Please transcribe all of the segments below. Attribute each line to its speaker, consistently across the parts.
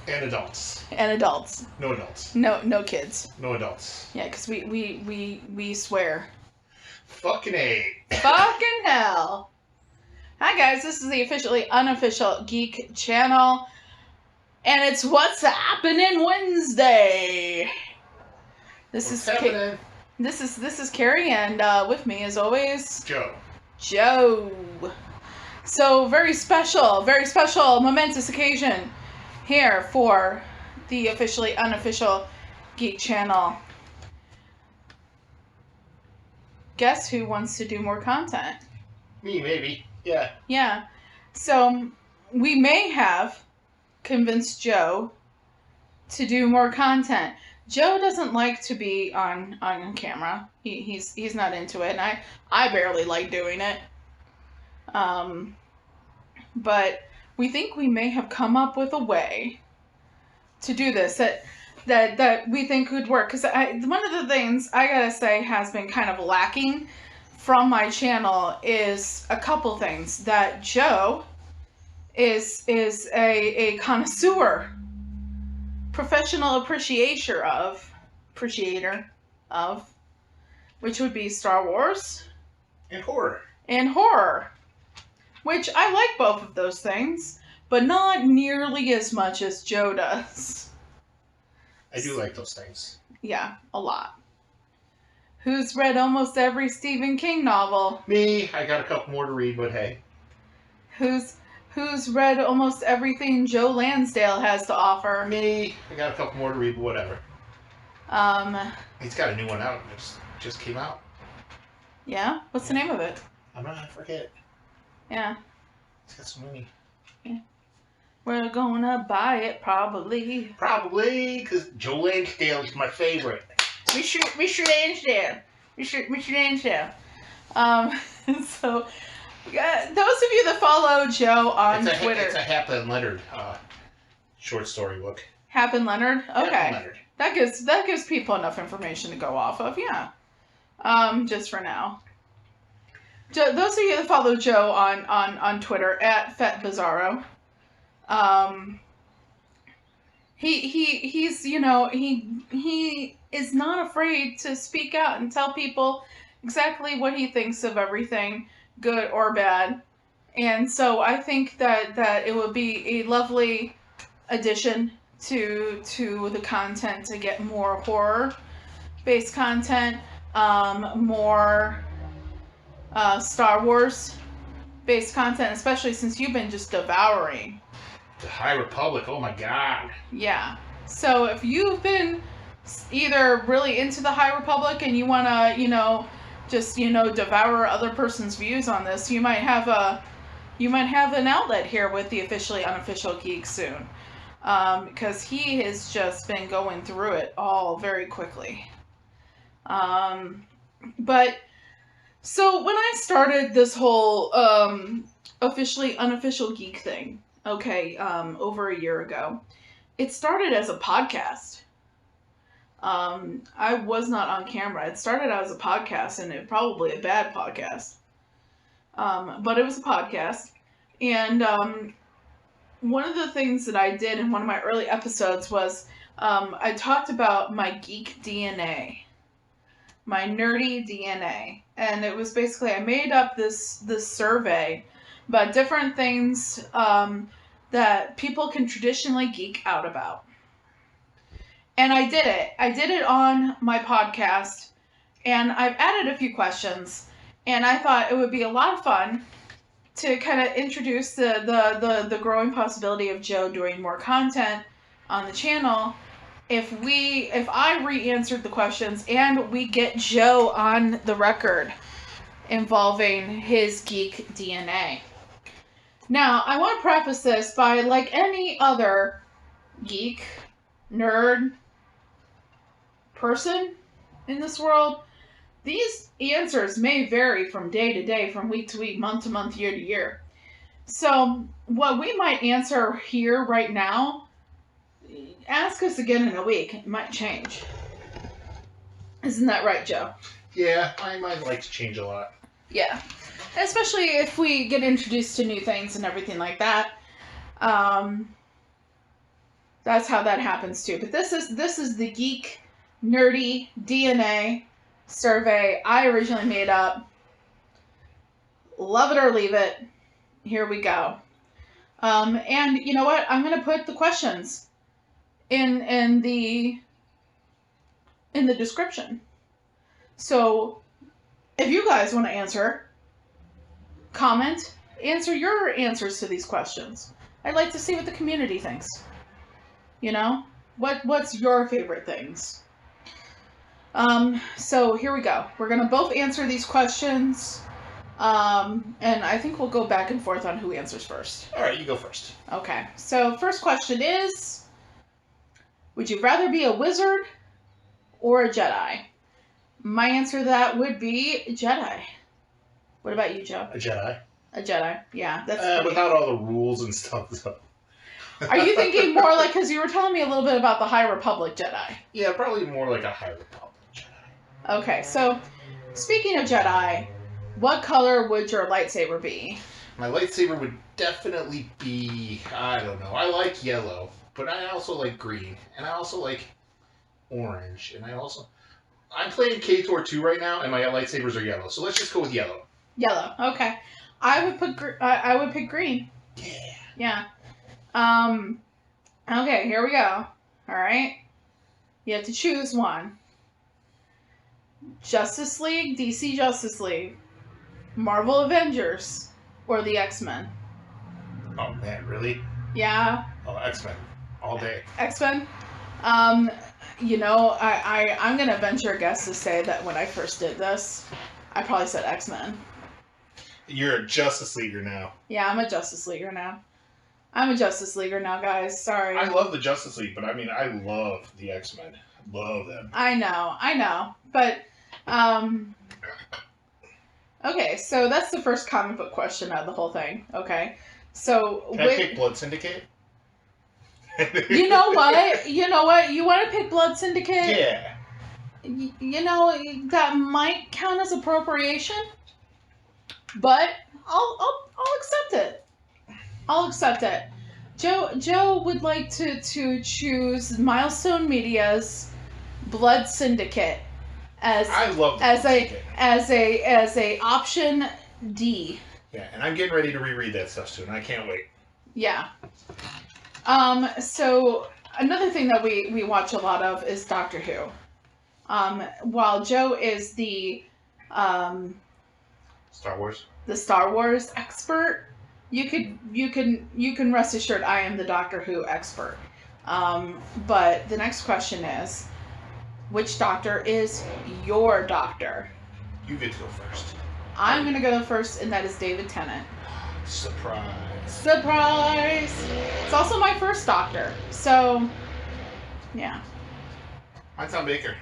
Speaker 1: And adults.
Speaker 2: And adults.
Speaker 1: No adults.
Speaker 2: No kids.
Speaker 1: No adults.
Speaker 2: Yeah, because we swear.
Speaker 1: Fucking A.
Speaker 2: Fucking hell. Hi guys, this is the Officially Unofficial Geek channel. And it's What's Happening Wednesday. This is Carrie, and with me as always, Joe. So very special, momentous occasion here for the Officially Unofficial Geek channel. Guess who wants to do more content?
Speaker 1: Me, maybe. Yeah.
Speaker 2: Yeah. So we may have convinced Joe to do more content. Joe doesn't like to be on camera. He's not into it, and I barely like doing it. But we think we may have come up with a way to do this that we think could work. Because one of the things I gotta say has been kind of lacking from my channel is a couple things. That Joe is a connoisseur, professional appreciator of, which would be Star Wars
Speaker 1: and horror.
Speaker 2: Which I like both of those things, but not nearly as much as Joe does.
Speaker 1: I do like those things.
Speaker 2: Yeah, a lot. Who's read almost every Stephen King novel?
Speaker 1: Me. I got a couple more to read, but hey.
Speaker 2: Who's read almost everything Joe Lansdale has to offer?
Speaker 1: Me. I got a couple more to read, but whatever.
Speaker 2: He's
Speaker 1: got a new one out. It just came out.
Speaker 2: Yeah? What's the name of it?
Speaker 1: I forget.
Speaker 2: Yeah.
Speaker 1: It's got some money.
Speaker 2: Yeah. We're gonna buy it, probably.
Speaker 1: Probably, because Joe Lansdale is my favorite.
Speaker 2: Mr. Lansdale. Mr. Lansdale. So, yeah, those of you that follow Joe on Twitter.
Speaker 1: It's a Hap and Leonard short story book.
Speaker 2: Hap and Leonard? Okay.
Speaker 1: Hap and Leonard.
Speaker 2: That gives people enough information to go off of, yeah. Just for now. Those of you that follow Joe on Twitter at FetBizarro, he's he is not afraid to speak out and tell people exactly what he thinks of everything, good or bad. And so I think that it would be a lovely addition to the content to get more horror-based content, more Star Wars-based content, especially since you've been just devouring
Speaker 1: the High Republic. Oh my God.
Speaker 2: Yeah. So if you've been either really into the High Republic and you want to, just devour other person's views on this, you might have an outlet here with the Officially Unofficial Geek soon, because he has just been going through it all very quickly. But so when I started this whole Officially Unofficial Geek thing, over a year ago, it started as a podcast. I was not on camera. It started out as a podcast, and it probably a bad podcast. But it was a podcast. And one of the things that I did in one of my early episodes was I talked about my geek DNA. My nerdy DNA. And it was basically, I made up this survey about different things that people can traditionally geek out about. And I did it. I did it on my podcast, and I've added a few questions, and I thought it would be a lot of fun to kind of introduce the growing possibility of Joe doing more content on the channel if I re-answered the questions and we get Joe on the record involving his geek DNA. Now, I want to preface this by, like any other geek, nerd, person in this world, these answers may vary from day to day, from week to week, month to month, year to year. So, what we might answer here right now, ask us again in a week. It might change. Isn't that right, Joe?
Speaker 1: Yeah, I might like to change a lot.
Speaker 2: Yeah. Especially if we get introduced to new things and everything like that. That's how that happens too. But this is the Geek Nerdy DNA survey I originally made up. Love it or leave it. Here we go. And you know what? I'm gonna put the questions in the description. So if you guys want to answer, comment, answer your answers to these questions. I'd like to see what the community thinks. You know, what's your favorite things? So here we go. We're gonna both answer these questions. And I think we'll go back and forth on who answers first.
Speaker 1: All right, you go first.
Speaker 2: Okay. So first question is, would you rather be a wizard or a Jedi? My answer to that would be Jedi. What about you, Joe?
Speaker 1: A Jedi.
Speaker 2: A Jedi. Yeah, that's
Speaker 1: without all the rules and stuff. So.
Speaker 2: Are you thinking more like, because you were telling me a little bit about the High Republic Jedi?
Speaker 1: Yeah, probably more like a High Republic Jedi.
Speaker 2: Okay, so speaking of Jedi, what color would your lightsaber be?
Speaker 1: My lightsaber would definitely be, I don't know, I like yellow, but I also like green, and I also like orange, and I'm playing KTOR 2 right now, and my lightsabers are yellow, so let's just go with yellow.
Speaker 2: Yellow, okay. I would pick green.
Speaker 1: Yeah.
Speaker 2: Yeah. Okay, here we go. Alright. You have to choose one. Justice League, DC Justice League, Marvel Avengers, or the X-Men?
Speaker 1: Oh man, really?
Speaker 2: Yeah.
Speaker 1: Oh, X-Men. All day.
Speaker 2: X-Men? You know, I'm gonna venture a guess to say that when I first did this, I probably said X-Men.
Speaker 1: You're a Justice Leaguer now.
Speaker 2: Yeah, I'm a Justice Leaguer now. Guys. Sorry.
Speaker 1: I love the Justice League, but I mean, I love the X-Men. Love them.
Speaker 2: I know. But, okay, so that's the first comic book question out of the whole thing. Okay. So,
Speaker 1: Can I pick Blood Syndicate?
Speaker 2: You know what? You want to pick Blood Syndicate?
Speaker 1: Yeah.
Speaker 2: You know, that might count as appropriation, but I'll accept it. I'll accept it. Joe would like to choose Milestone Media's Blood Syndicate as a option D.
Speaker 1: Yeah, and I'm getting ready to reread that stuff soon. I can't wait.
Speaker 2: Yeah. So another thing that we watch a lot of is Doctor Who. While Joe is the
Speaker 1: Star Wars.
Speaker 2: The Star Wars expert, you can rest assured I am the Doctor Who expert. But the next question is, which Doctor is your Doctor?
Speaker 1: You get to go first.
Speaker 2: I'm gonna go first, and that is David Tennant.
Speaker 1: Surprise.
Speaker 2: It's also my first Doctor, so yeah.
Speaker 1: I'm Tom Baker.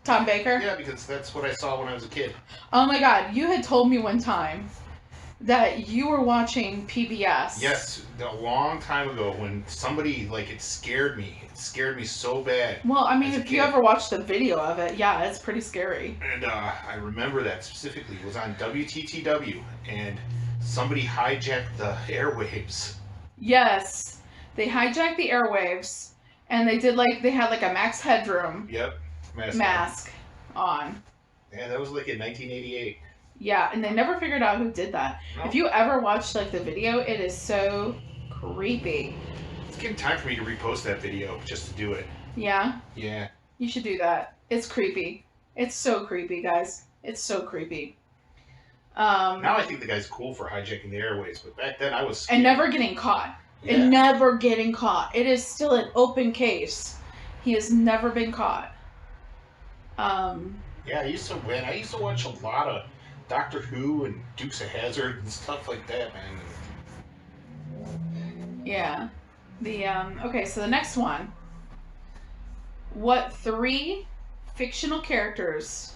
Speaker 2: Tom Baker?
Speaker 1: Yeah, because that's what I saw when I was a kid.
Speaker 2: Oh my God, you had told me one time that you were watching PBS.
Speaker 1: Yes, a long time ago when somebody, it scared me. It scared me so bad.
Speaker 2: Well, I mean, if you ever watched the video of it, yeah, it's pretty scary.
Speaker 1: And I remember that specifically. It was on WTTW, and somebody hijacked the airwaves.
Speaker 2: Yes, they hijacked the airwaves, and they had a Max Headroom.
Speaker 1: Yep.
Speaker 2: Mask on.
Speaker 1: Yeah, that was in 1988.
Speaker 2: Yeah, and they never figured out who did that. No. If you ever watched the video, it is so creepy.
Speaker 1: It's getting time for me to repost that video just to do it.
Speaker 2: Yeah?
Speaker 1: Yeah.
Speaker 2: You should do that. It's creepy. It's so creepy, guys. It's so creepy.
Speaker 1: Now I think the guy's cool for hijacking the airways, but back then I was scared.
Speaker 2: And never getting caught. Yeah. And never getting caught. It is still an open case. He has never been caught.
Speaker 1: Yeah, I used to watch a lot of Doctor Who and Dukes of Hazzard and stuff like that, man.
Speaker 2: Yeah. Okay, so the next one. What 3 fictional characters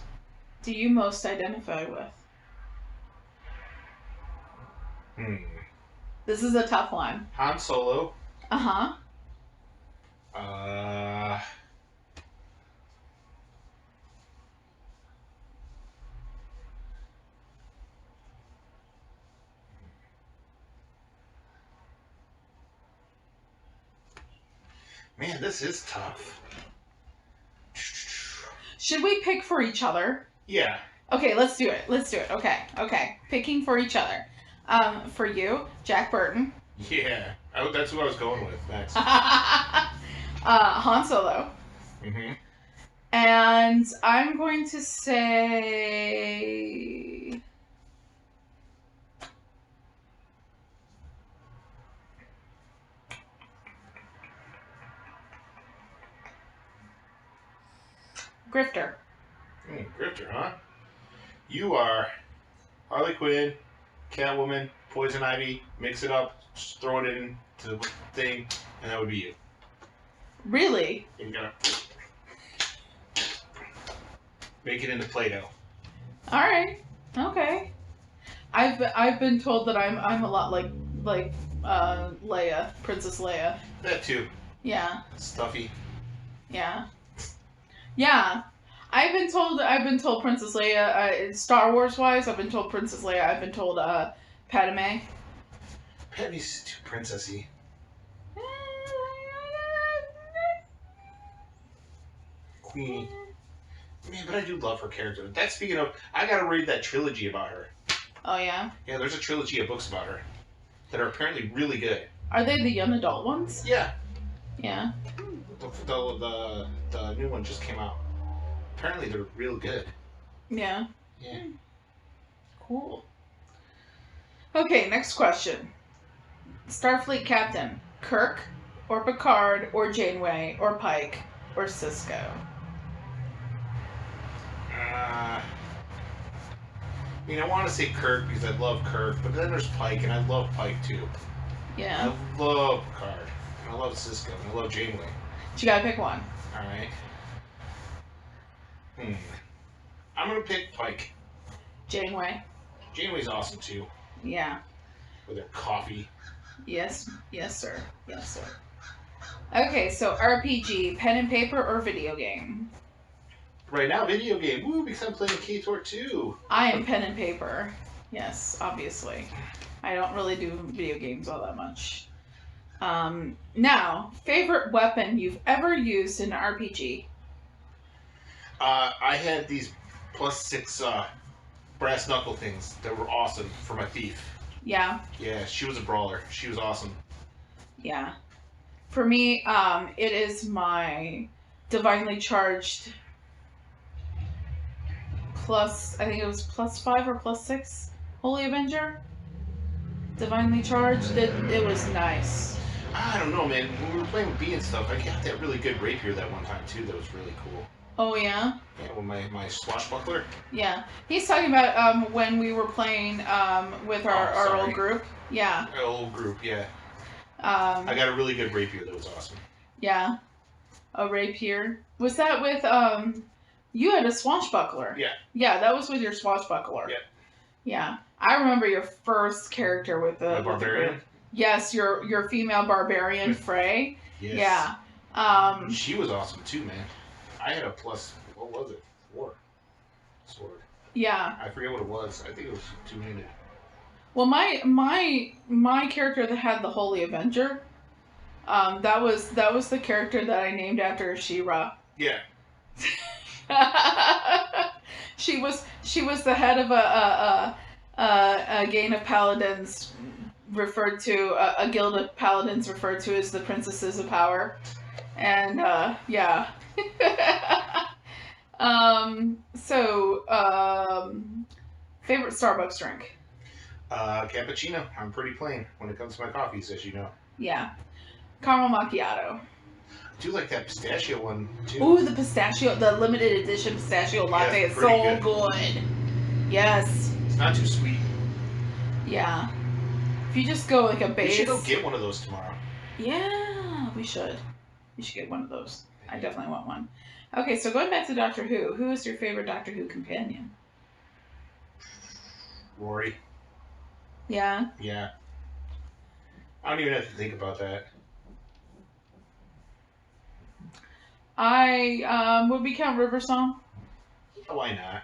Speaker 2: do you most identify with? This is a tough one.
Speaker 1: Han Solo.
Speaker 2: Uh-huh.
Speaker 1: Man, this is tough.
Speaker 2: Should we pick for each other?
Speaker 1: Yeah.
Speaker 2: Okay, let's do it. Okay. Picking for each other. For you, Jack Burton.
Speaker 1: Yeah. That's what I was going with. Next.
Speaker 2: Han Solo.
Speaker 1: Mm-hmm.
Speaker 2: And I'm going to say... Grifter.
Speaker 1: Grifter, huh? You are Harley Quinn, Catwoman, Poison Ivy, mix it up, just throw it into the thing, and that would be you.
Speaker 2: Really?
Speaker 1: And you gotta make it into Play-Doh.
Speaker 2: Alright. Okay. I've been told that I'm a lot like Leia, Princess Leia.
Speaker 1: That too.
Speaker 2: Yeah.
Speaker 1: Stuffy.
Speaker 2: Yeah. Yeah. I've been told Princess Leia, Star Wars wise, I've been told Princess Leia, I've been told Padme.
Speaker 1: Padme's too princessy. Queenie. Man, but I do love her character. That's speaking of, I gotta read that trilogy about her.
Speaker 2: Oh yeah?
Speaker 1: Yeah, there's a trilogy of books about her that are apparently really good.
Speaker 2: Are they the young adult ones?
Speaker 1: Yeah.
Speaker 2: Yeah.
Speaker 1: The new one just came out. Apparently they're real good.
Speaker 2: Yeah.
Speaker 1: Yeah.
Speaker 2: Cool. Okay, next question. Starfleet Captain, Kirk, or Picard, or Janeway, or Pike, or Sisko?
Speaker 1: I mean, I want to say Kirk because I love Kirk, but then there's Pike, and I love Pike too.
Speaker 2: Yeah.
Speaker 1: I love Picard, and I love Sisko, and I love Janeway.
Speaker 2: But you gotta pick one.
Speaker 1: Alright. I'm gonna pick Pike.
Speaker 2: Janeway.
Speaker 1: Janeway's awesome too.
Speaker 2: Yeah.
Speaker 1: With her coffee.
Speaker 2: Yes. Yes, sir. Yes, sir. Okay, so RPG, pen and paper, or video game?
Speaker 1: Right now, video game. Woo, because I'm playing KTOR 2.
Speaker 2: I am pen and paper. Yes, obviously. I don't really do video games all that much. Now, favorite weapon you've ever used in an RPG?
Speaker 1: I had these +6 brass knuckle things that were awesome for my thief.
Speaker 2: Yeah.
Speaker 1: Yeah, she was a brawler. She was awesome.
Speaker 2: Yeah. For me, it is my divinely charged I think it was +5 or +6 Holy Avenger. Divinely charged. It was nice.
Speaker 1: I don't know, man. When we were playing with B and stuff, I got that really good rapier that one time too. That was really cool.
Speaker 2: Oh yeah.
Speaker 1: Yeah, with my swashbuckler.
Speaker 2: Yeah, he's talking about when we were playing with our old group. Yeah.
Speaker 1: Our old group, yeah. I got a really good rapier that was awesome.
Speaker 2: Yeah. A rapier. Was that with you had a swashbuckler?
Speaker 1: Yeah.
Speaker 2: Yeah, that was with your swashbuckler.
Speaker 1: Yeah.
Speaker 2: Yeah. I remember your first character with the
Speaker 1: barbarian.
Speaker 2: Yes, your female barbarian Frey.
Speaker 1: Yes.
Speaker 2: Yeah.
Speaker 1: She was awesome too, man. I had a +4 sword.
Speaker 2: Yeah.
Speaker 1: I forget what it was. I think it was 2-handed.
Speaker 2: Well, my character that had the Holy Avenger, that was the character that I named after She-Ra.
Speaker 1: Yeah.
Speaker 2: She was the head of a gang of paladins referred to a guild of paladins referred to as the Princesses of Power, and yeah. Favorite Starbucks drink?
Speaker 1: Cappuccino. I'm pretty plain when it comes to my coffees, as you know.
Speaker 2: Yeah. Caramel macchiato.
Speaker 1: I do like that pistachio one too.
Speaker 2: Ooh, the limited edition pistachio latte is so good. Yes.
Speaker 1: It's not too sweet.
Speaker 2: Yeah. If you just go like a base.
Speaker 1: We should go get one of those tomorrow.
Speaker 2: Yeah, we should. We should get one of those. I definitely want one. Okay, so going back to Doctor Who, who is your favorite Doctor Who companion?
Speaker 1: Rory.
Speaker 2: Yeah?
Speaker 1: Yeah. I don't even have to think about that.
Speaker 2: Would we count River Song?
Speaker 1: Yeah, why not?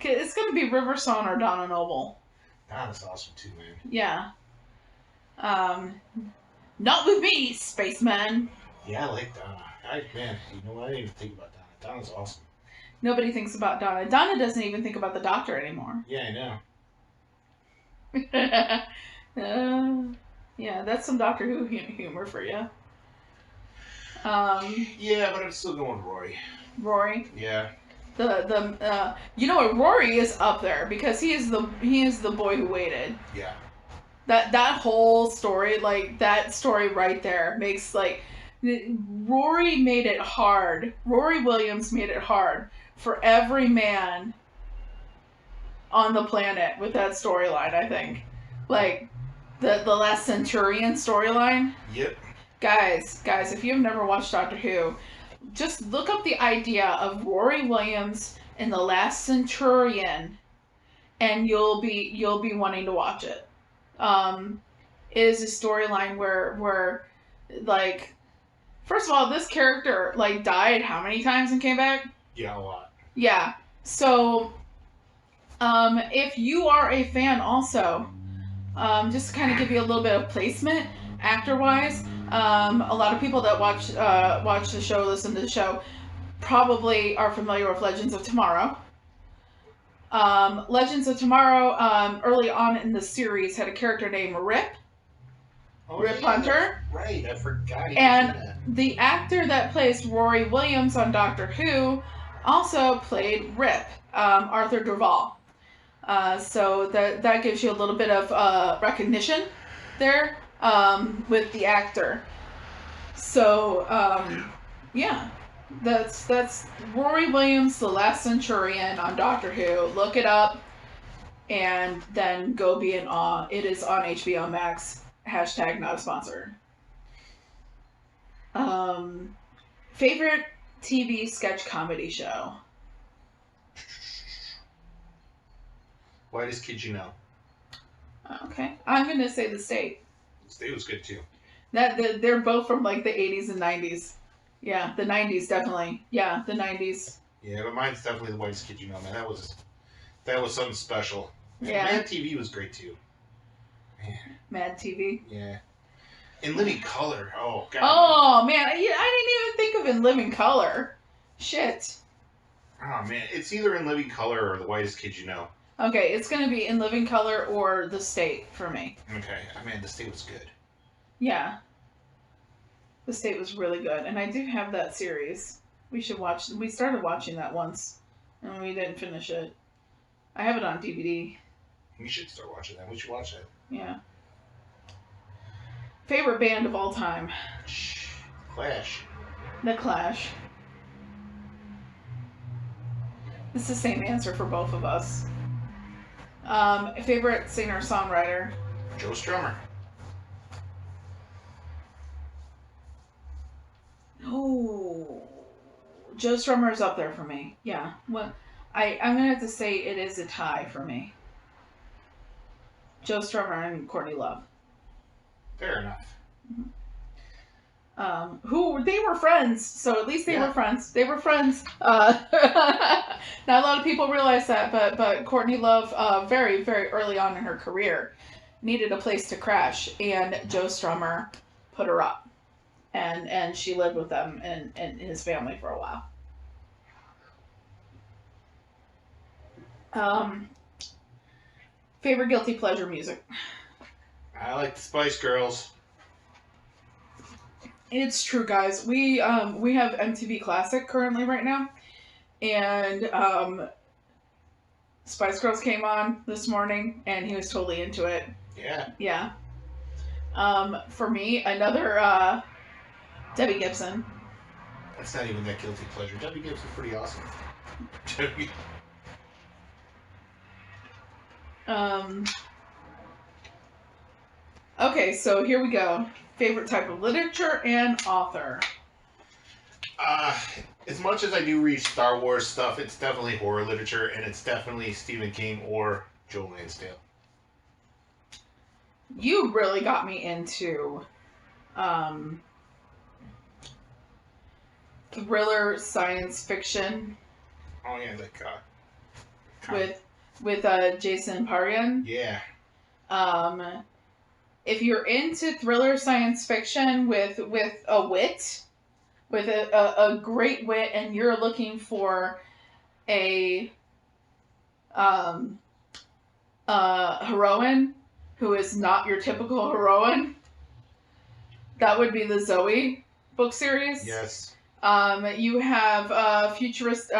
Speaker 2: It's gonna be River Song or Donna Noble.
Speaker 1: Donna's awesome too, man.
Speaker 2: Yeah. Not with me, spaceman.
Speaker 1: Yeah, I like Donna. Man, you know what? I didn't even think about Donna. Donna's awesome.
Speaker 2: Nobody thinks about Donna. Donna doesn't even think about the Doctor anymore.
Speaker 1: Yeah,
Speaker 2: uh, yeah, that's some Doctor Who humor for you.
Speaker 1: Yeah, but I'm still going with Rory.
Speaker 2: Rory.
Speaker 1: Yeah.
Speaker 2: You know what, Rory is up there because he is the boy who waited.
Speaker 1: Yeah.
Speaker 2: That whole story, like that story right there, makes like Rory made it hard. Rory Williams made it hard for every man on the planet with that storyline. I think, like the Last Centurion storyline.
Speaker 1: Yep.
Speaker 2: Guys, if you've never watched Doctor Who, just look up the idea of Rory Williams in The Last Centurion, and you'll be wanting to watch it. It is a storyline where like, first of all, this character like died how many times and came back?
Speaker 1: Yeah, a lot.
Speaker 2: Yeah. So, if you are a fan, also, just to kind of give you a little bit of placement, actor-wise. A lot of people that watch the show, listen to the show, probably are familiar with Legends of Tomorrow. Legends of Tomorrow, early on in the series, had a character named Rip. Rip Hunter.
Speaker 1: Right, I forgot.
Speaker 2: And the actor that plays Rory Williams on Doctor Who also played Rip, Arthur Duval. So that gives you a little bit of recognition there. With the actor. So, yeah. That's Rory Williams, The Last Centurion on Doctor Who. Look it up and then go be in awe. It is on HBO Max. # not a sponsor. Favorite TV sketch comedy show?
Speaker 1: Whitest Kid You Know.
Speaker 2: Okay. I'm going to say The State.
Speaker 1: It was good too.
Speaker 2: They're both from like the 80s and 90s. Yeah, the 90s definitely. Yeah, the 90s.
Speaker 1: Yeah, but mine's definitely The Whitest Kid You Know, man. That was something special.
Speaker 2: Yeah.
Speaker 1: Mad TV was great too. Man.
Speaker 2: Mad TV.
Speaker 1: Yeah. In Living Color. Oh god.
Speaker 2: Oh man, I didn't even think of In Living Color. Shit.
Speaker 1: Oh man, it's either In Living Color or The Whitest Kid You Know.
Speaker 2: Okay, it's gonna be In Living Color or The State for me.
Speaker 1: Okay, The State was good.
Speaker 2: Yeah. The State was really good, and I do have that series. We started watching that once, and we didn't finish it. I have it on DVD.
Speaker 1: We should start watching that. We should watch that.
Speaker 2: Yeah. Favorite band of all time?
Speaker 1: Clash.
Speaker 2: The Clash. It's the same answer for both of us. Favorite singer-songwriter?
Speaker 1: Joe Strummer.
Speaker 2: Oh, Joe Strummer is up there for me. Yeah. Well, I'm gonna have to say it is a tie for me. Joe Strummer and Courtney Love.
Speaker 1: Fair enough.
Speaker 2: Who they were friends, so at least they were friends. They were friends. Not a lot of people realize that, but Courtney Love, very very early on in her career, needed a place to crash, and Joe Strummer put her up, and she lived with them and his family for a while. Favorite guilty pleasure music?
Speaker 1: I like the Spice Girls.
Speaker 2: It's true, guys. We have MTV Classic currently right now, and Spice Girls came on this morning, and he was totally into it.
Speaker 1: Yeah.
Speaker 2: Yeah. For me, another Debbie Gibson.
Speaker 1: That's not even that guilty pleasure. Debbie Gibson's pretty awesome.
Speaker 2: Okay, so here we go. Favorite type of literature and author.
Speaker 1: As much as I do read Star Wars stuff, it's definitely horror literature, and it's definitely Stephen King or Joe Lansdale.
Speaker 2: You really got me into thriller science fiction.
Speaker 1: Oh yeah, like
Speaker 2: with Jason Parian.
Speaker 1: Yeah.
Speaker 2: If you're into thriller science fiction with a wit, with a great wit, and you're looking for a heroine who is not your typical heroine, that would be the Zoe book series.
Speaker 1: Yes.
Speaker 2: You have futuristic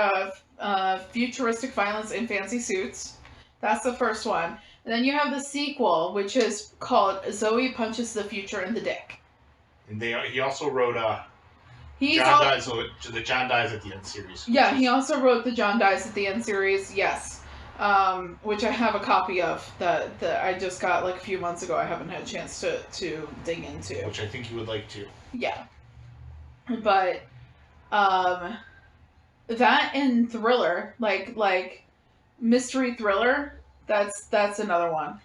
Speaker 2: violence in fancy suits. That's the first one. And then you have the sequel, which is called Zoe Punches the Future in the Dick.
Speaker 1: And he also wrote John Dies at the End series.
Speaker 2: Yeah, he also wrote the John Dies at the End series, yes. Which I have a copy of that I just got like a few months ago. I haven't had a chance to dig into.
Speaker 1: Which I think you would like to.
Speaker 2: Yeah. But that and thriller, like mystery thriller, that's another one.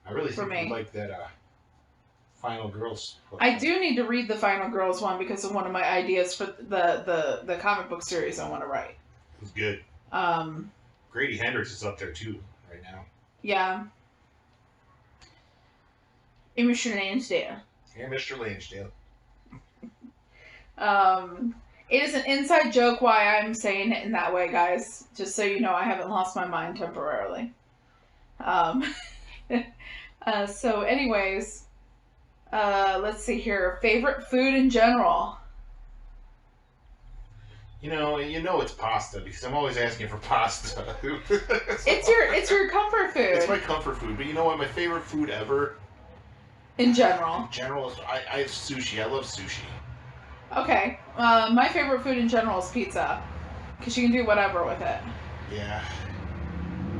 Speaker 1: I really think you like that Final Girls book.
Speaker 2: I do need to read the Final Girls one because of one of my ideas for the comic book series I want to write.
Speaker 1: It was good. Grady Hendrix is up there too right now.
Speaker 2: Yeah. And Mr. Lansdale.
Speaker 1: And Mr. Lansdale.
Speaker 2: It is an inside joke why I'm saying it in that way, guys. Just so you know, I haven't lost my mind temporarily. So anyways, let's see here. Favorite food in general.
Speaker 1: You know it's pasta because I'm always asking for pasta.
Speaker 2: It's your comfort food.
Speaker 1: It's my comfort food, but you know what? My favorite food ever.
Speaker 2: In general.
Speaker 1: In general, I have sushi. I love sushi.
Speaker 2: Okay. My favorite food in general is pizza, because you can do whatever with it.
Speaker 1: Yeah.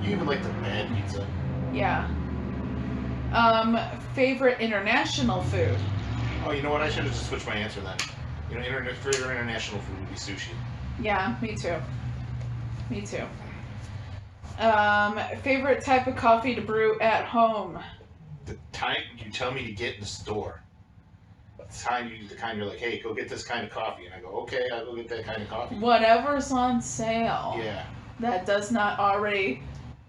Speaker 1: You even like the bad pizza.
Speaker 2: Yeah. Favorite international food.
Speaker 1: Oh, you know what? I should have just switched my answer then. You know, favorite international food would be sushi.
Speaker 2: Yeah, me too. Me too. Favorite type of coffee to brew at home.
Speaker 1: The time you tell me to get in the store. The kind you're like, hey, go get this kind of coffee, and I go, okay, I'll go get that kind of coffee.
Speaker 2: Whatever's on sale.
Speaker 1: Yeah.
Speaker 2: That does not already.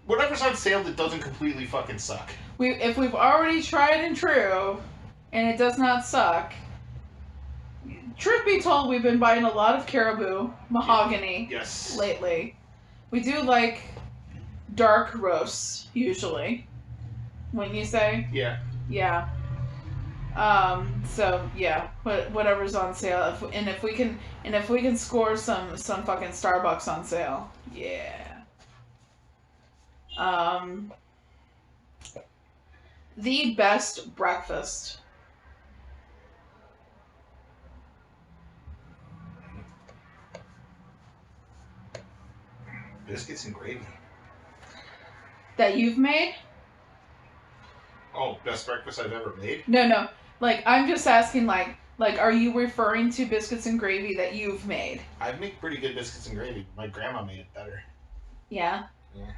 Speaker 1: Whatever's on sale that doesn't completely fucking suck.
Speaker 2: If we've already tried and true, and it does not suck. Truth be told, we've been buying a lot of Caribou mahogany.
Speaker 1: Yes.
Speaker 2: Lately. We do like dark roasts usually. Wouldn't you say?
Speaker 1: Yeah.
Speaker 2: Yeah. So yeah, whatever's on sale, if we can score some fucking Starbucks on sale, yeah. The best breakfast.
Speaker 1: Biscuits and gravy.
Speaker 2: That you've made?
Speaker 1: Oh, best breakfast I've ever made?
Speaker 2: No. Like, I'm just asking, like, are you referring to biscuits and gravy that you've made?
Speaker 1: I make pretty good biscuits and gravy. My grandma made it better.
Speaker 2: Yeah?
Speaker 1: Yeah.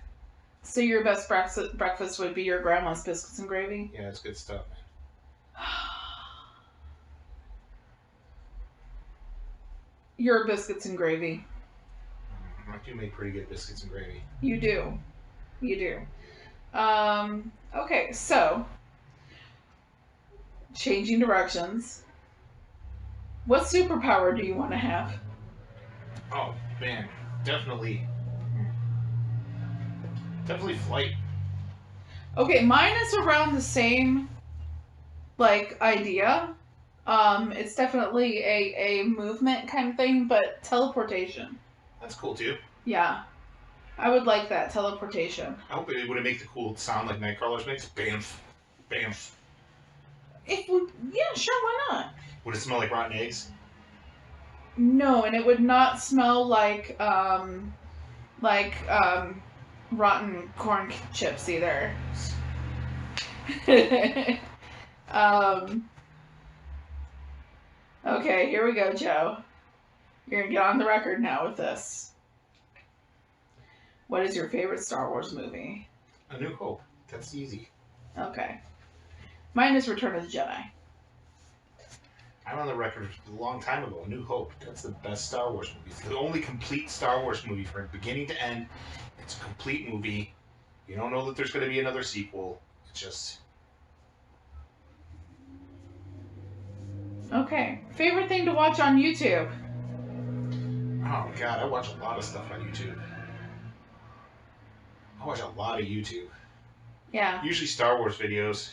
Speaker 2: So your best breakfast would be your grandma's biscuits and gravy?
Speaker 1: Yeah, it's good stuff, man.
Speaker 2: Your biscuits and gravy.
Speaker 1: I do make pretty good biscuits and gravy.
Speaker 2: You do. You do. Okay, so changing directions. What superpower do you want to have?
Speaker 1: Oh, man. Definitely flight.
Speaker 2: Okay, mine is around the same, like, idea. It's definitely a movement kind of thing, but teleportation.
Speaker 1: That's cool, too.
Speaker 2: Yeah. I would like that, teleportation.
Speaker 1: I hope it would make the cool sound like Nightcrawlers makes. Bamf. Bamf.
Speaker 2: Yeah, sure, why not?
Speaker 1: Would it smell like rotten eggs?
Speaker 2: No, and it would not smell like rotten corn chips either. Okay, here we go, Joe. You're gonna get on the record now with this. What is your favorite Star Wars movie?
Speaker 1: A New Hope. That's easy.
Speaker 2: Okay. Mine is Return of the Jedi.
Speaker 1: I'm on the record a long time ago. A New Hope. That's the best Star Wars movie. It's the only complete Star Wars movie from beginning to end. It's a complete movie. You don't know that there's going to be another sequel. It's just...
Speaker 2: Okay. Favorite thing to watch on YouTube?
Speaker 1: Oh God, I watch a lot of stuff on YouTube. I watch a lot of YouTube.
Speaker 2: Yeah.
Speaker 1: Usually Star Wars videos.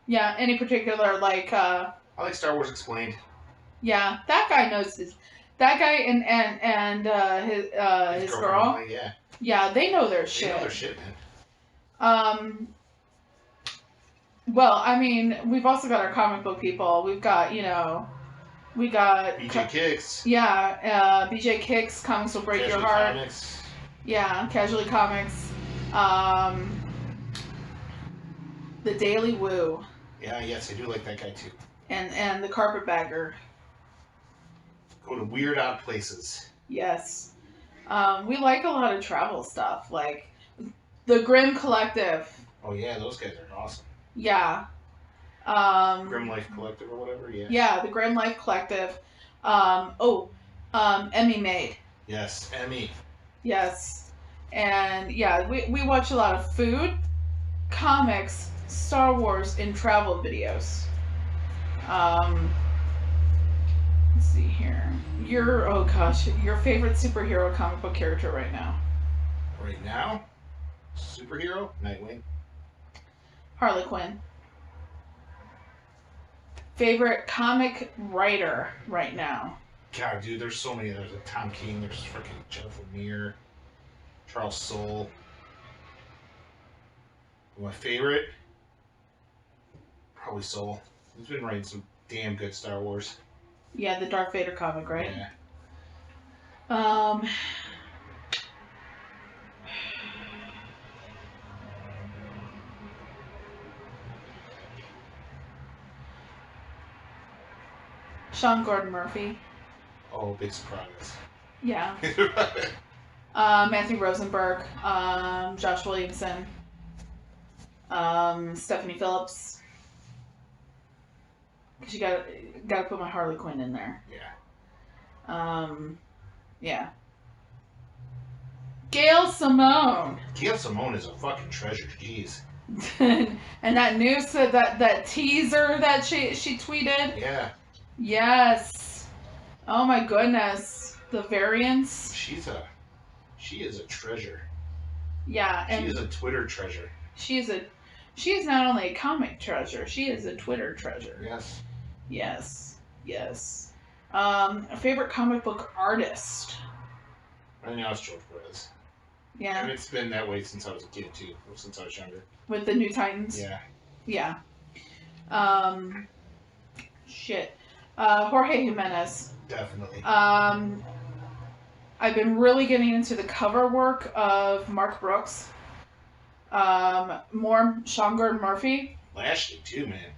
Speaker 2: Yeah. Any particular like?
Speaker 1: I like Star Wars Explained.
Speaker 2: Yeah, that guy knows his. That guy and his girl.
Speaker 1: Emily, yeah.
Speaker 2: Yeah, they know their shit.
Speaker 1: They know their shit, man.
Speaker 2: Well, I mean, we've also got our comic book people. We've got, we got
Speaker 1: BJ Kicks.
Speaker 2: Yeah, BJ Kicks. Comics will break
Speaker 1: Casually
Speaker 2: your heart.
Speaker 1: Comics.
Speaker 2: Yeah, Casually Comics. The Daily Woo.
Speaker 1: Yeah, yes, I do like that guy too.
Speaker 2: And the Carpetbagger.
Speaker 1: Go to weird, odd places.
Speaker 2: Yes. We like a lot of travel stuff, like the Grimm Collective.
Speaker 1: Oh yeah, those guys are awesome.
Speaker 2: Yeah.
Speaker 1: Grim Life Collective or whatever, yeah.
Speaker 2: Yeah, the Grim Life Collective. Emmy Made.
Speaker 1: Yes, Emmy.
Speaker 2: Yes. And yeah, we watch a lot of food, comics, Star Wars, and travel videos. Let's see here. Your favorite superhero comic book character right now?
Speaker 1: Right now? Superhero? Nightwing.
Speaker 2: Harley Quinn. Favorite comic writer right now?
Speaker 1: God, dude, there's so many. There's a Tom King, there's freaking Jeff Lemire, Charles Soule. My favorite? Probably Soule. He's been writing some damn good Star Wars.
Speaker 2: Yeah, the Darth Vader comic, right?
Speaker 1: Yeah.
Speaker 2: Sean Gordon Murphy.
Speaker 1: Oh, big surprise.
Speaker 2: Yeah. Matthew Rosenberg. Josh Williamson. Stephanie Phillips. Cause you gotta put my Harley Quinn in there.
Speaker 1: Yeah.
Speaker 2: Yeah. Gail Simone.
Speaker 1: Gail Simone is a fucking treasure. Jeez.
Speaker 2: And that news that teaser that she tweeted.
Speaker 1: Yeah.
Speaker 2: Yes. Oh my goodness. The variants.
Speaker 1: She is a treasure.
Speaker 2: Yeah, and
Speaker 1: she is a Twitter treasure.
Speaker 2: She is not only a comic treasure, she is a Twitter treasure.
Speaker 1: Yes.
Speaker 2: Yes. Yes. A favorite comic book artist.
Speaker 1: Right now it's George Perez.
Speaker 2: Yeah.
Speaker 1: And it's been that way since I was a kid too, since I was younger.
Speaker 2: With the New Titans.
Speaker 1: Yeah.
Speaker 2: Yeah. Shit. Jorge Jimenez.
Speaker 1: Definitely.
Speaker 2: I've been really getting into the cover work of Mark Brooks. More Sean Gordon Murphy.
Speaker 1: Lashley too, man.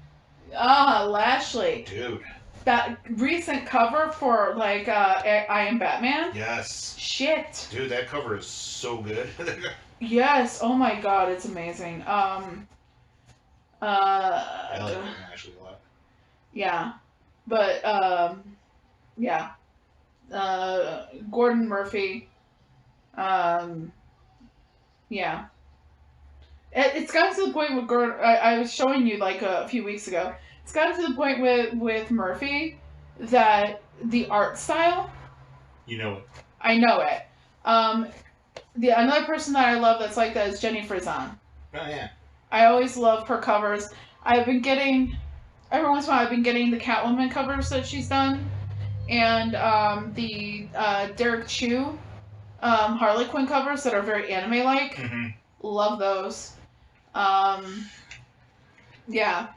Speaker 2: Lashley.
Speaker 1: Dude.
Speaker 2: That recent cover for like I Am Batman.
Speaker 1: Yes.
Speaker 2: Shit.
Speaker 1: Dude, that cover is so good.
Speaker 2: Yes. Oh my god, it's amazing.
Speaker 1: I like Lashley a lot.
Speaker 2: Yeah. But yeah. Gordon Murphy. Yeah. It's gotten to the point with Gordon. I was showing you like a few weeks ago. It's gotten to the point with Murphy that the art style.
Speaker 1: You know it.
Speaker 2: I know it. Another person that I love that's like that is Jenny Frison.
Speaker 1: Oh yeah.
Speaker 2: I always love her covers. I've been getting every once in a while. I've been getting the Catwoman covers that she's done, and the Derek Chu Harley Quinn covers that are very anime-like.
Speaker 1: Mm-hmm.
Speaker 2: Love those. Yeah.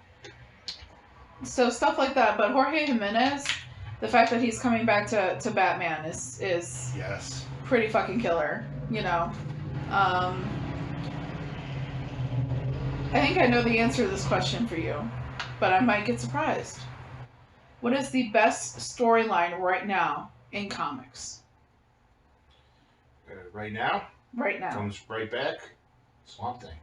Speaker 2: So stuff like that. But Jorge Jimenez, the fact that he's coming back to Batman is
Speaker 1: yes,
Speaker 2: pretty fucking killer. You know. I think I know the answer to this question for you, but I might get surprised. What is the best storyline right now in comics?
Speaker 1: Right now?
Speaker 2: Right now.
Speaker 1: Comes right back. Swamp Thing.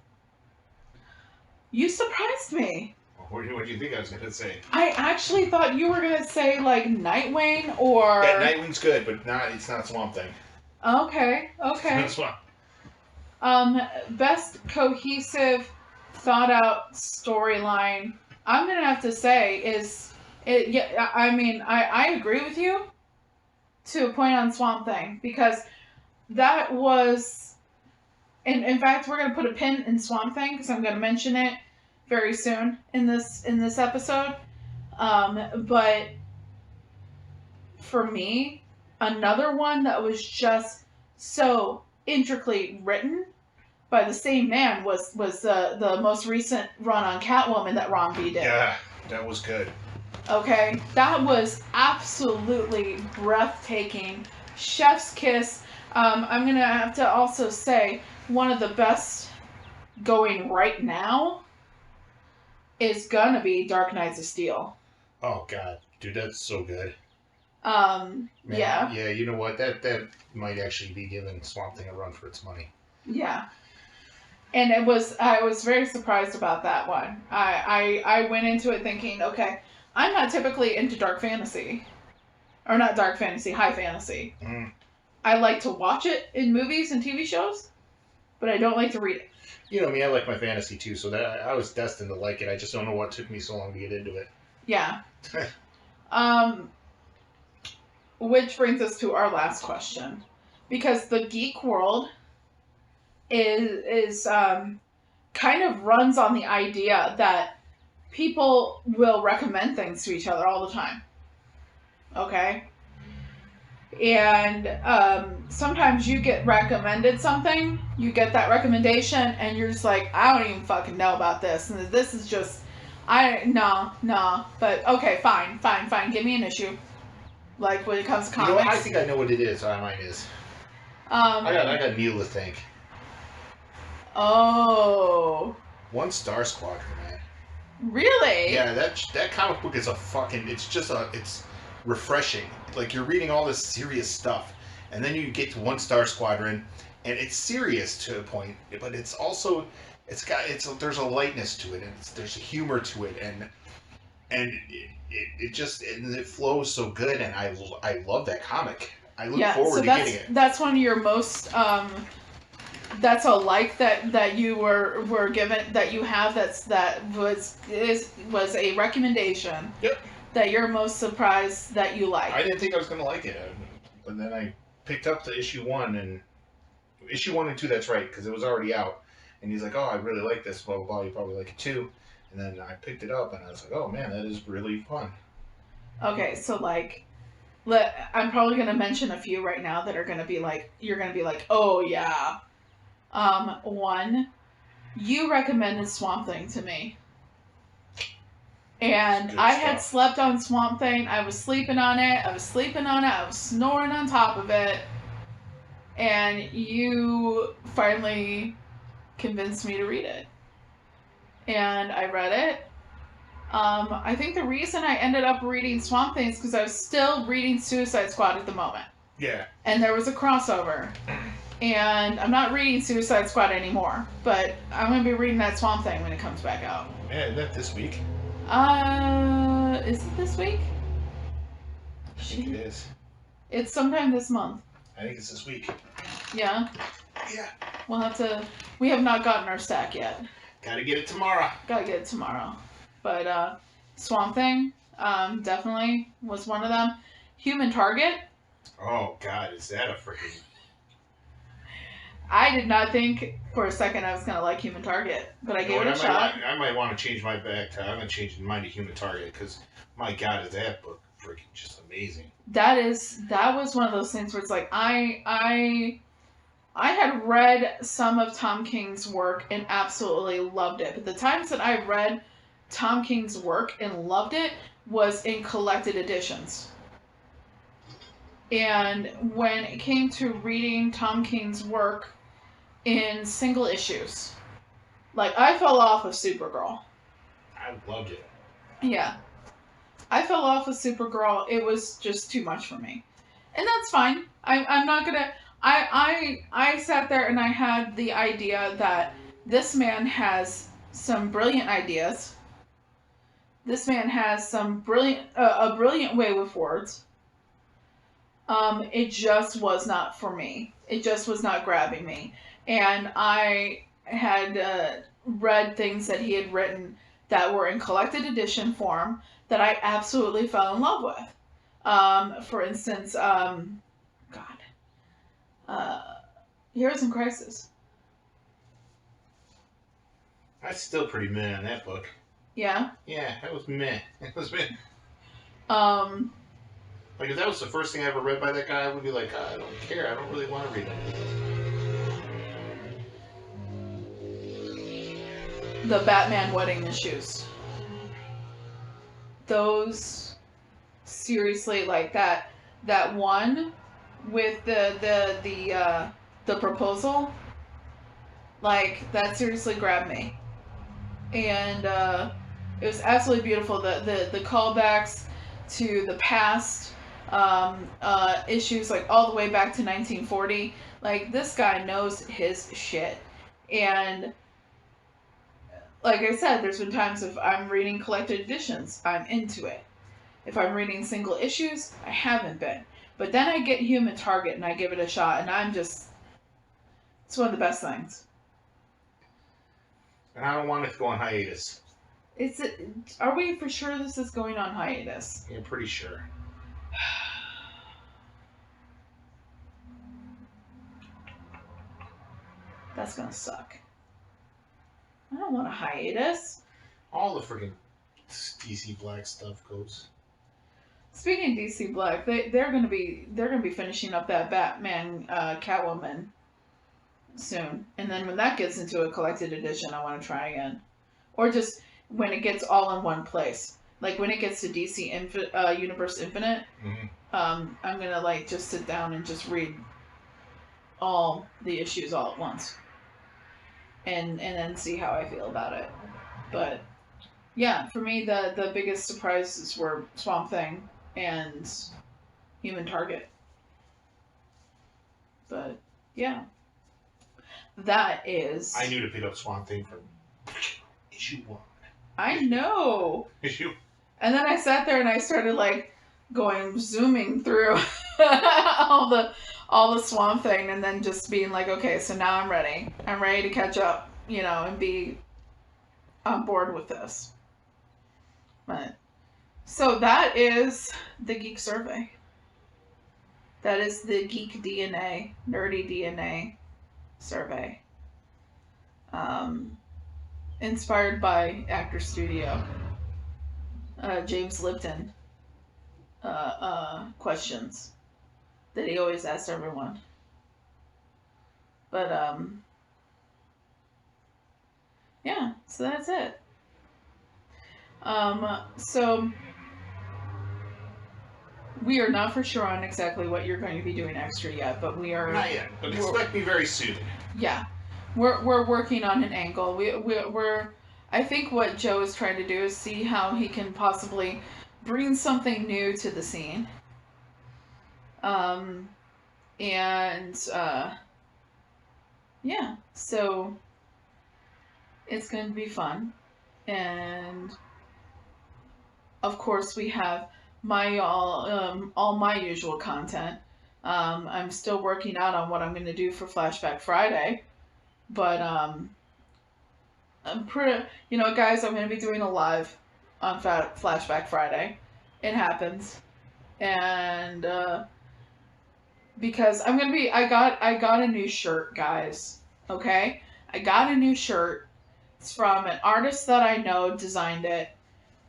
Speaker 2: You surprised me.
Speaker 1: What do you think I was going to say?
Speaker 2: I actually thought you were going to say, like, Nightwing or...
Speaker 1: Yeah, Nightwing's good, but it's not Swamp Thing.
Speaker 2: Okay.
Speaker 1: That's why.
Speaker 2: Best cohesive, thought-out storyline, I'm going to have to say is... Yeah, I mean, I agree with you to a point on Swamp Thing, because that was, and in fact, we're going to put a pin in Swamp Thing because I'm going to mention it very soon in this episode. But for me, another one that was just so intricately written by the same man was the most recent run on Catwoman that Ron V did.
Speaker 1: Yeah, that was good.
Speaker 2: Okay, that was absolutely breathtaking. Chef's kiss. I'm gonna have to also say one of the best going right now is gonna be Dark Knights of Steel.
Speaker 1: Oh God, dude, that's so good.
Speaker 2: Man,
Speaker 1: yeah. You know what? That might actually be giving Swamp Thing a run for its money.
Speaker 2: Yeah. And I was very surprised about that one. I went into it thinking, okay, I'm not typically into dark fantasy. Or not dark fantasy, high fantasy.
Speaker 1: Mm.
Speaker 2: I like to watch it in movies and TV shows, but I don't like to read it.
Speaker 1: You know me, I like my fantasy too, so that I was destined to like it. I just don't know what took me so long to get into it.
Speaker 2: Yeah. Which brings us to our last question. Because the geek world is kind of runs on the idea that people will recommend things to each other all the time. Okay? And sometimes you get recommended something, you get that recommendation, and you're just like, I don't even fucking know about this. And this is just, no. But okay, fine. Give me an issue. Like when it comes to comics.
Speaker 1: You know what? I think I know what it is. Mine is. I got Neil to thank.
Speaker 2: Oh.
Speaker 1: One Star Squadron, man.
Speaker 2: Really?
Speaker 1: Yeah, that comic book is it's refreshing. Like you're reading all this serious stuff, and then you get to One Star Squadron, and it's serious to a point, but it's also there's a lightness to it, and there's a humor to it, and it flows so good, and I love that comic. I look forward to getting it.
Speaker 2: That's one of your most that's a like that you were given, that you have, that was a recommendation.
Speaker 1: Yep.
Speaker 2: That you're most surprised that you like.
Speaker 1: I didn't think I was gonna like it, but then I picked up the issue 1 and 2. That's right, because it was already out. And he's like, "Oh, I really like this. Blah blah blah. You probably like it too." And then I picked it up, and I was like, "Oh man, that is really fun."
Speaker 2: Okay, so like, I'm probably gonna mention a few right now that are gonna be like, you're gonna be like, "Oh yeah." One, you recommended Swamp Thing to me. And I had slept on Swamp Thing. I was sleeping on it. I was snoring on top of it. And you finally convinced me to read it. And I read it. I think the reason I ended up reading Swamp Thing is because I was still reading Suicide Squad at the moment.
Speaker 1: Yeah.
Speaker 2: And there was a crossover. And I'm not reading Suicide Squad anymore. But I'm going to be reading that Swamp Thing when it comes back out.
Speaker 1: Man, is that this week?
Speaker 2: Is it this week?
Speaker 1: I think it is.
Speaker 2: It's sometime this month.
Speaker 1: I think it's this week.
Speaker 2: Yeah?
Speaker 1: Yeah.
Speaker 2: We'll have to... We have not gotten our stack yet.
Speaker 1: Gotta get it tomorrow.
Speaker 2: But, Swamp Thing, definitely was one of them. Human Target.
Speaker 1: Oh, God, is that a freaking...
Speaker 2: I did not think for a second I was going to like Human Target, but I gave it a shot.
Speaker 1: I might want to change my back to... I'm going to change mine to Human Target, because, my God, is that book freaking just amazing.
Speaker 2: That was one of those things where it's like, I had read some of Tom King's work and absolutely loved it, but the times that I read Tom King's work and loved it was in collected editions. And when it came to reading Tom King's work in single issues, like, I fell off of Supergirl.
Speaker 1: I loved it.
Speaker 2: Yeah. I fell off of Supergirl. It was just too much for me. And that's fine. I'm not gonna... I sat there and I had the idea that this man has some brilliant ideas. This man has some a brilliant way with words. It just was not for me. It just was not grabbing me. And I had read things that he had written that were in collected edition form that I absolutely fell in love with. For instance, Heroes in Crisis.
Speaker 1: That's still pretty meh on that book.
Speaker 2: Yeah?
Speaker 1: Yeah, that was meh. It was meh. Like, if that was the first thing I ever read by that guy, I would be like, I don't care. I don't really want to read it.
Speaker 2: The Batman wedding issues. Those, seriously, like that one with the proposal, like, that seriously grabbed me. And it was absolutely beautiful. The callbacks to the past, issues, like all the way back to 1940. Like, this guy knows his shit. And like I said, there's been times if I'm reading collected editions, I'm into it. If I'm reading single issues, I haven't been. But then I get Human Target and I give it a shot, and it's one of the best things.
Speaker 1: And I don't want it to go on hiatus.
Speaker 2: Are we for sure this is going on hiatus?
Speaker 1: Yeah, pretty sure.
Speaker 2: That's gonna suck. I don't want a hiatus.
Speaker 1: All the freaking DC Black stuff goes.
Speaker 2: Speaking of DC Black, they're gonna be finishing up that Batman Catwoman soon, and then when that gets into a collected edition, I want to try again, or just when it gets all in one place, like when it gets to DC Universe Infinite.
Speaker 1: Mm-hmm.
Speaker 2: I'm gonna like just sit down and just read all the issues all at once, and then see how I feel about it. But yeah, for me, the biggest surprises were Swamp Thing and Human Target. But yeah, that is.
Speaker 1: I knew to pick up Swamp Thing from issue 1.
Speaker 2: I know.
Speaker 1: Issue.
Speaker 2: And then I sat there and I started like zooming through all the Swamp Thing, and then just being like, okay, so now I'm ready. I'm ready to catch up, and be on board with this. But so that is the Geek Survey. That is the Geek DNA, Nerdy DNA survey. Inspired by Actor Studio. James Lipton questions that he always asks everyone. But yeah, so that's it. So we are not for sure on exactly what you're going to be doing extra yet, but we are
Speaker 1: not yet, but expect me very soon.
Speaker 2: Yeah, we're working on an angle. We're I think what Joe is trying to do is see how he can possibly bring something new to the scene. Yeah, so it's going to be fun. And of course we have my all my usual content. I'm still working out on what I'm going to do for Flashback Friday, but I'm pretty, guys, I'm going to be doing a live on Flashback Friday. It happens. And because I'm going to be, I got a new shirt, guys. Okay? I got a new shirt. It's from an artist that I know designed it.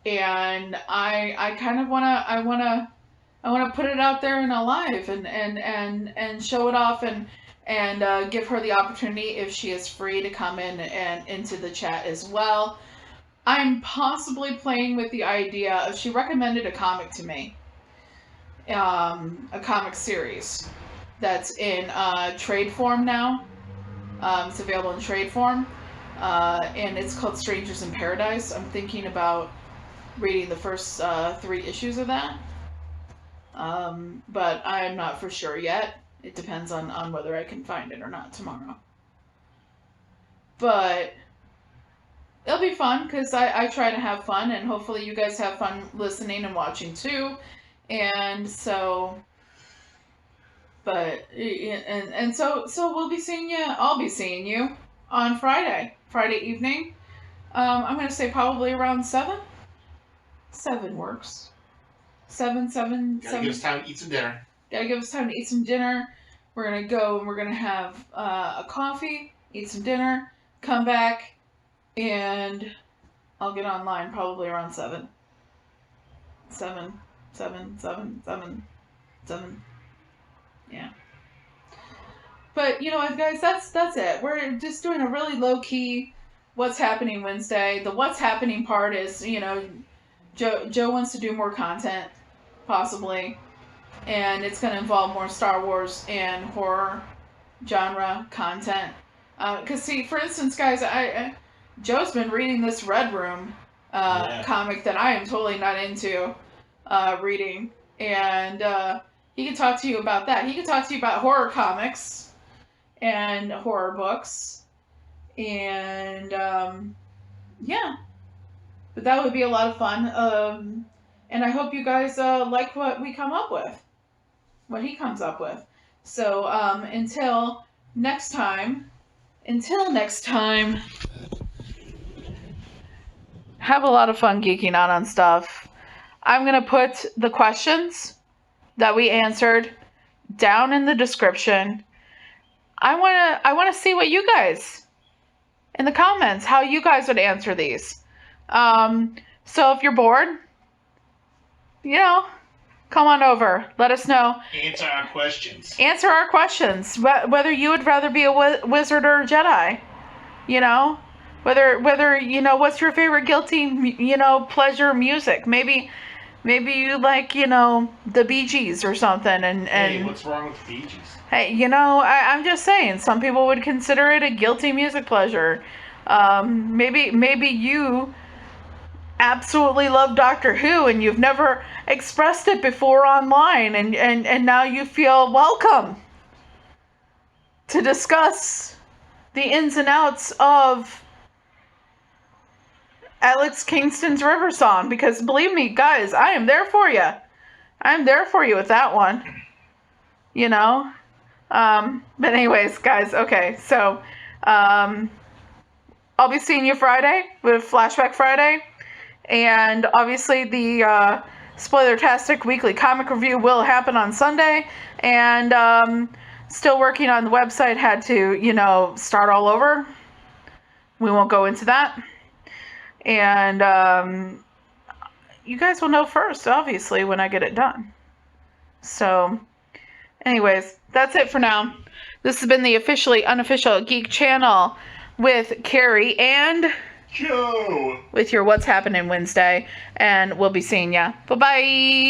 Speaker 2: And I kind of want to put it out there in a live and show it off and give her the opportunity, if she is free, to come in and into the chat as well. I'm possibly playing with the idea of, she recommended a comic to me, a comic series that's in trade form now. It's available in trade form, and it's called Strangers in Paradise. I'm thinking about reading the first 3 issues of that, but I'm not for sure yet. It depends on whether I can find it or not tomorrow. But it'll be fun, because I try to have fun, and hopefully you guys have fun listening and watching too. And so, and so we'll be seeing you. I'll be seeing you on Friday evening. I'm going to say probably around 7. 7 works. 7.
Speaker 1: Gotta give us time to eat some dinner.
Speaker 2: Gotta give us time to eat some dinner. We're gonna go and we're gonna have a coffee, eat some dinner, come back, and I'll get online probably around 7. 7. Yeah. But you know what, guys, that's it. We're just doing a really low key What's Happening Wednesday. The What's Happening part is, you know, Joe wants to do more content, possibly, and it's going to involve more Star Wars and horror genre content. Because see, for instance, guys, Joe's been reading this Red Room comic that I am totally not into reading, and he can talk to you about that. He can talk to you about horror comics and horror books, and yeah. But that would be a lot of fun. And I hope you guys like what we come up with. What he comes up with. So, until next time, have a lot of fun geeking out on stuff. I'm going to put the questions that we answered down in the description. I want to see what you guys, in the comments, how you guys would answer these. So if you're bored, you know, come on over. Let us know.
Speaker 1: Answer our questions.
Speaker 2: Answer our questions. Whether you would rather be a wizard or a Jedi. You know? Whether you know, what's your favorite guilty, you know, pleasure music. Maybe you like, you know, the Bee Gees or something. And
Speaker 1: hey, what's wrong with the Bee Gees?
Speaker 2: Hey, you know, I'm just saying, some people would consider it a guilty music pleasure. Maybe you absolutely love Doctor Who and you've never expressed it before online, and now you feel welcome to discuss the ins and outs of Alex Kingston's River Song, because believe me, guys, I am there for you. I'm there for you with that one. You know? But anyways, guys, okay, so I'll be seeing you Friday with Flashback Friday. And obviously the Spoiler-tastic weekly comic review will happen on Sunday. And still working on the website. Had to, you know, start all over. We won't go into that. And you guys will know first, obviously, when I get it done. So, anyways, that's it for now. This has been the Officially Unofficial Geek channel with Carrie and
Speaker 1: Joe,
Speaker 2: with your What's Happening Wednesday, and we'll be seeing ya. Bye-bye.